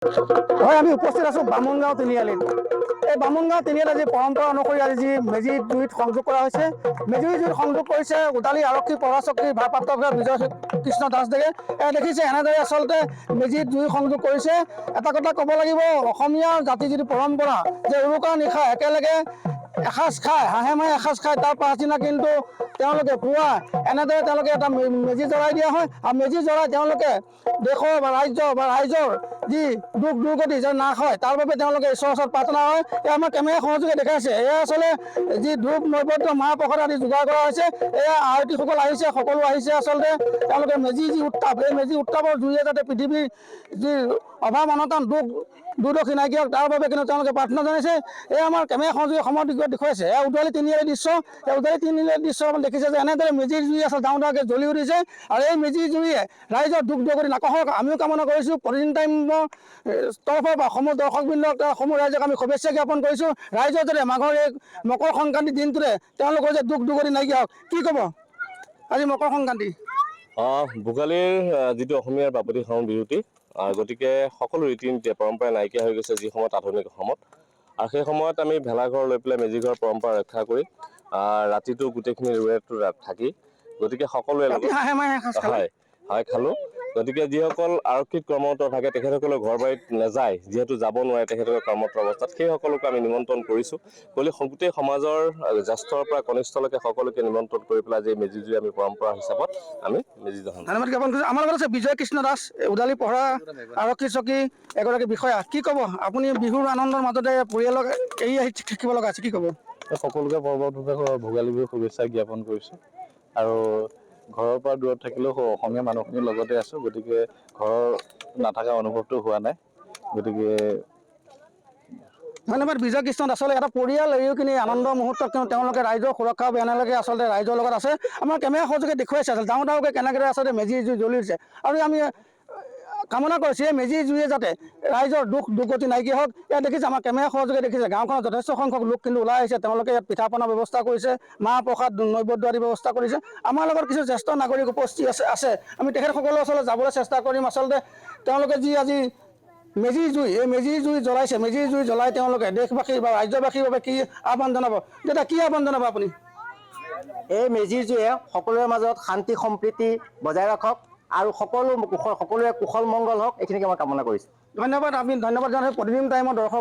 হয়, আমি উপস্থিত আছোঁ বামুণগাঁও তিনিআলিত। এই বামুণগাঁও তিনিআলিত আজি পৰম্পৰা অনুসৰি আজি যি মেজি জুইত সংযোগ কৰা হৈছে, মেজি জুইত সংযোগ কৰিছে উদালি আৰক্ষী পৰাচকীৰ ভাৰপ্ৰাপ্ত বিজয় কৃষ্ণ দাসদেৱে। দেখিছে এনেদৰে আচলতে মেজিত জুই সংযোগ কৰিছে। এটা কথা ক'ব লাগিব, অসমীয়া জাতি যিটো পৰম্পৰা যে উৰুকাৰ নিশা একেলগে এসাঁজ খায়, হাঁহে মাহে এসাঁজ খায়, তাৰ পাছদিনা কিন্তু তেওঁলোকে পুৱা এনেদৰে তেওঁলোকে এটা মেজি জ্বলাই দিয়া হয়। আৰু মেজি জ্বলাই তেওঁলোকে দেশৰ বা ৰাইজৰ যি দুখ দুৰ্গতি যে নাশ হয় তাৰ বাবে তেওঁলোকে ঈশ্বৰৰ ওচৰত প্ৰাৰ্থনা হয়। এয়া আমাৰ কেমেৰা সহযোগে দেখাইছে। এয়া আচলতে যি ধূপ নৈবেদ্য মাহ প্ৰসাদ আদি যোগাৰ কৰা হৈছে। এয়া আয়তীসকল আহিছে, সকলো আহিছে আচলতে তেওঁলোকে মেজি যি উত্তাপ, এই মেজি উত্তাপৰ জুইয়ে যাতে পৃথিৱীৰ যি অভাৱ অনটন দুৰ্দশী নাইকিয়া তাৰ বাবে কিন্তু তেওঁলোকে প্ৰাৰ্থনা জনাইছে। এয়া আমাৰ কেমেৰা সহযোগে সময় দেখুৱাইছে। এয়া উদালি তিনিআলিৰ দৃশ্য। এই উদালি তিনিআলিৰ দৃশ্য দেখিছে যে এনেদৰে মেজিৰ জুই আছে ডাঙৰ ডাঙৰকৈ জ্বলি উঠিছে। আৰু এই মেজিৰ জুইয়ে ৰাইজৰ দুখ দুৰ্গতি নাকহক আমিও কামনা কৰিছোঁ। প্ৰতিদিন টাইমৰ তৰফৰ পৰা সমূহ দৰ্শকবৃন্দক সমূহ ৰাইজক আমি শুভেচ্ছা জ্ঞাপন কৰিছোঁ। ৰাইজৰ যাতে মাঘৰ এই মকৰ সংক্ৰান্তিৰ দিনটোতে তেওঁলোকৰ যে দুখ দুৰ্গতি নাইকিয়া হওক। কি ক'ব আজি মকৰ সংক্ৰান্তি? ভোগালীৰ যিটো অসমীয়াৰ বাপতি সাহোন বিহুটি, গতিকে সকলো ৰীতি নীতি পৰম্পৰা নাইকিয়া হৈ গৈছে যি সময়ত আধুনিক অসমত। আৰু সেই সময়ত আমি ভেলাঘৰ লৈ পেলাই মেজিঘৰ পৰম্পৰা ৰক্ষা কৰি ৰাতিটো গোটেইখিনি ৰুৱেটো থাকি, গতিকে সকলোৱে ৰাতি লগত হাঁহে মাহে এসাঁজ খালে হয় খালোঁ। গতিকে যিসকল আৰক্ষীত কৰ্মৰত থাকে তেখেতসকলে ঘৰ বাৰীত নাযায়, যিহেতু যাব নোৱাৰে তেখেতসকলে কৰ্মৰত অৱস্থাত, সেই সকলোকে আমি নিমন্ত্ৰণ কৰিছোঁ। গতিকে গোটেই সমাজৰ জ্যেষ্ঠৰ পৰা কনিষ্ঠলৈকে সকলোকে নিমন্ত্ৰণ কৰি পেলাই যে মেজি জুই আমি পৰম্পৰা হিচাপত আমি মেজি দহন কৰোঁ। ধন্যবাদ জ্ঞাপন কৰিছোঁ। আমাৰ লগত আছে বিজয় কৃষ্ণ দাস, উদালি পহৰা আৰক্ষী চকী এগৰাকী বিষয়া। কি ক'ব আপুনি বিহুৰ আনন্দৰ মাজতে পৰিয়ালক এৰি আহি থাকিব লগা আছে, কি ক'ব? সকলোকে ভোগালী বিহুৰ শুভেচ্ছা জ্ঞাপন কৰিছোঁ। আৰু ঘৰৰ পৰা দূৰত থাকিলেও অসমীয়া মানুহখিনিৰ লগতে আছোঁ, গতিকে ঘৰৰ নাথাকা অনুভৱটো হোৱা নাই। গতিকে ধন্যবাদ বিজয় কৃষ্ণ দাস। আচলতে এটা পৰিয়াল এৰিও কিনি আনন্দৰ মুহূৰ্তত তেওঁলোকে ৰাইজৰ সুৰক্ষা অভিযানলৈকে আচলতে ৰাইজৰ লগত আছে। আমাৰ কেমেৰা সহযোগে দেখুৱাইছে আচলতে ডাঙৰ ডাঙৰকৈ কেনেদৰে আচলতে মেজি জুই জ্বলি উঠিছে। আৰু আমি কামনা কৰিছোঁ এই মেজি জুইয়ে যাতে ৰাইজৰ দুখ দুৰ্গতি নাইকিয়া হওক। ইয়াত দেখিছে আমাৰ কেমেৰা সহযোগে দেখিছে গাঁওখনত যথেষ্ট সংখ্যক লোক কিন্তু ওলাই আহিছে। তেওঁলোকে ইয়াত পিঠা পনাৰ ব্যৱস্থা কৰিছে, মাহ প্ৰসাদ নৈবেদ্য আদি ব্যৱস্থা কৰিছে। আমাৰ লগত কিছু জ্যেষ্ঠ নাগৰিক উপস্থিত আছে। আমি তেখেতসকলৰ ওচৰলৈ যাবলৈ চেষ্টা কৰিম। আচলতে তেওঁলোকে যি আজি মেজি জুই, এই মেজি জুই জ্বলাইছে, মেজি জুই জ্বলাই তেওঁলোকে দেশবাসী বা ৰাজ্যবাসীৰ বাবে কি আহ্বান জনাব? তেতিয়া কি আহ্বান জনাব আপুনি? এই মেজিৰ জুয়ে সকলোৰে মাজত শান্তি সম্প্ৰীতি বজাই ৰাখক আৰু সকলোৰে কুশল মংগল হওক, এইখিনিকে মই কামনা কৰিছোঁ। ধন্যবাদ। আমি ধন্যবাদ জনাইছোঁ প্ৰতিদিন টাইমৰ দৰ্শক